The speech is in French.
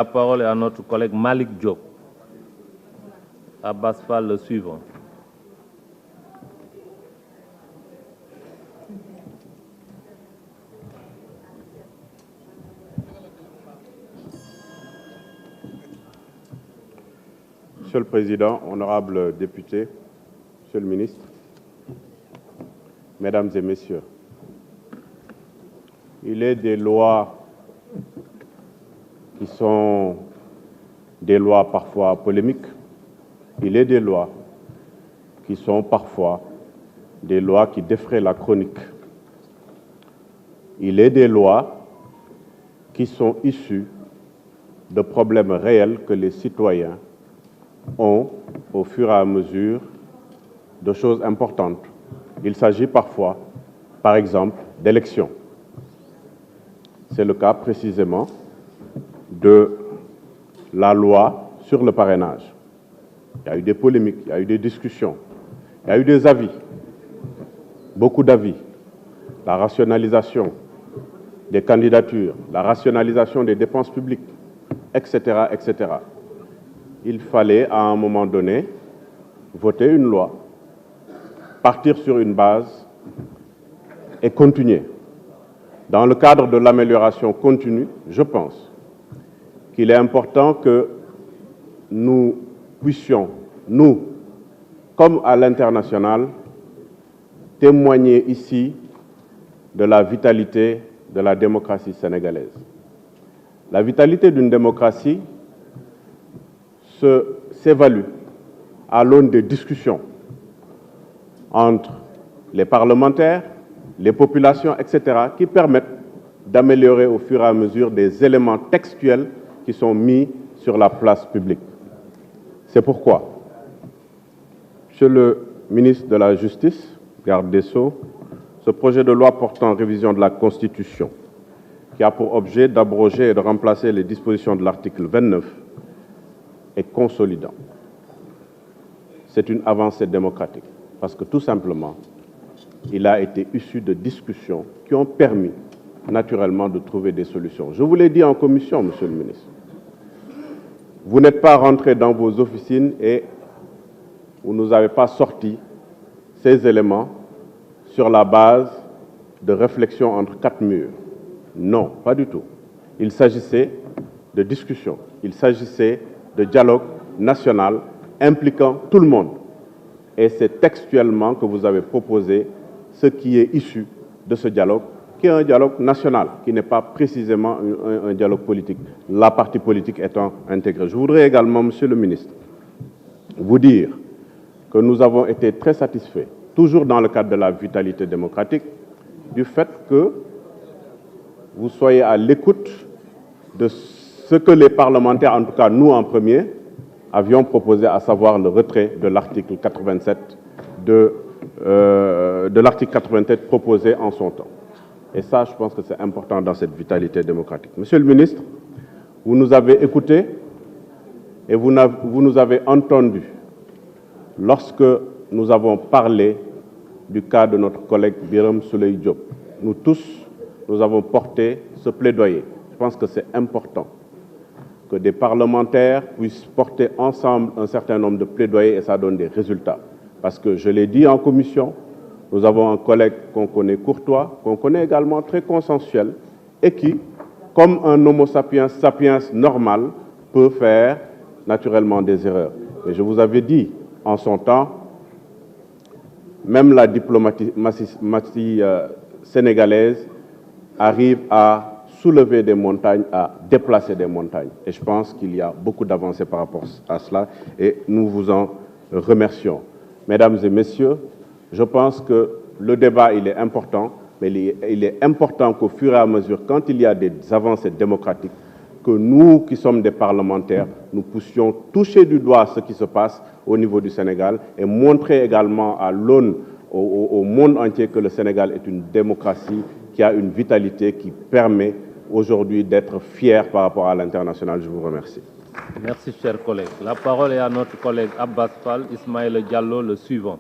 La parole est à notre collègue Malik Diop. Abbas Fall, le suivant. Monsieur le Président, honorables députés, Monsieur le Ministre, Mesdames et Messieurs, il est des lois qui sont des lois parfois polémiques, il est des lois qui sont parfois des lois qui défraient la chronique. Il est des lois qui sont issues de problèmes réels que les citoyens ont au fur et à mesure de choses importantes. Il s'agit parfois, par exemple, d'élections. C'est le cas précisément de la loi sur le parrainage. Il y a eu des polémiques, il y a eu des discussions, il y a eu des avis, beaucoup d'avis. La rationalisation des candidatures, la rationalisation des dépenses publiques, etc., etc. Il fallait, à un moment donné, voter une loi, partir sur une base et continuer. Dans le cadre de l'amélioration continue, je pense qu'il est important que nous puissions, nous, comme à l'international, témoigner ici de la vitalité de la démocratie sénégalaise. La vitalité d'une démocratie s'évalue à l'aune des discussions entre les parlementaires, les populations, etc., qui permettent d'améliorer au fur et à mesure des éléments textuels qui sont mis sur la place publique. C'est pourquoi, Monsieur le ministre de la Justice, garde des Sceaux, ce projet de loi portant révision de la Constitution, qui a pour objet d'abroger et de remplacer les dispositions de l'article 29, est consolidant. C'est une avancée démocratique, parce que tout simplement, il a été issu de discussions qui ont permis naturellement de trouver des solutions. Je vous l'ai dit en commission, Monsieur le ministre. Vous n'êtes pas rentré dans vos officines et vous ne nous avez pas sorti ces éléments sur la base de réflexions entre quatre murs. Non, pas du tout. Il s'agissait de discussions, il s'agissait de dialogue national impliquant tout le monde. Et c'est textuellement que vous avez proposé ce qui est issu de ce dialogue, qui est un dialogue national, qui n'est pas précisément un dialogue politique, la partie politique étant intégrée. Je voudrais également, Monsieur le ministre, vous dire que nous avons été très satisfaits, toujours dans le cadre de la vitalité démocratique, du fait que vous soyez à l'écoute de ce que les parlementaires, en tout cas nous en premier, avions proposé, à savoir le retrait de l'article 87 de l'article 87 proposé en son temps. Et ça, je pense que c'est important dans cette vitalité démocratique. Monsieur le ministre, vous nous avez écoutés et vous nous avez entendus lorsque nous avons parlé du cas de notre collègue Birame Souleye Diop. Nous tous, nous avons porté ce plaidoyer. Je pense que c'est important que des parlementaires puissent porter ensemble un certain nombre de plaidoyers et ça donne des résultats. Parce que, je l'ai dit en commission, nous avons un collègue qu'on connaît courtois, qu'on connaît également très consensuel et qui, comme un homo sapiens normal, peut faire naturellement des erreurs. Et je vous avais dit en son temps, même la diplomatie sénégalaise arrive à soulever des montagnes, à déplacer des montagnes. Et je pense qu'il y a beaucoup d'avancées par rapport à cela et nous vous en remercions. Mesdames et messieurs, je pense que le débat, il est important, mais il est important qu'au fur et à mesure, quand il y a des avancées démocratiques, que nous qui sommes des parlementaires, nous puissions toucher du doigt ce qui se passe au niveau du Sénégal et montrer également à l'aune, au monde entier que le Sénégal est une démocratie qui a une vitalité qui permet aujourd'hui d'être fier par rapport à l'international. Je vous remercie. Merci, chers collègues. La parole est à notre collègue Abbas Fall, Ismaël Diallo, le suivant.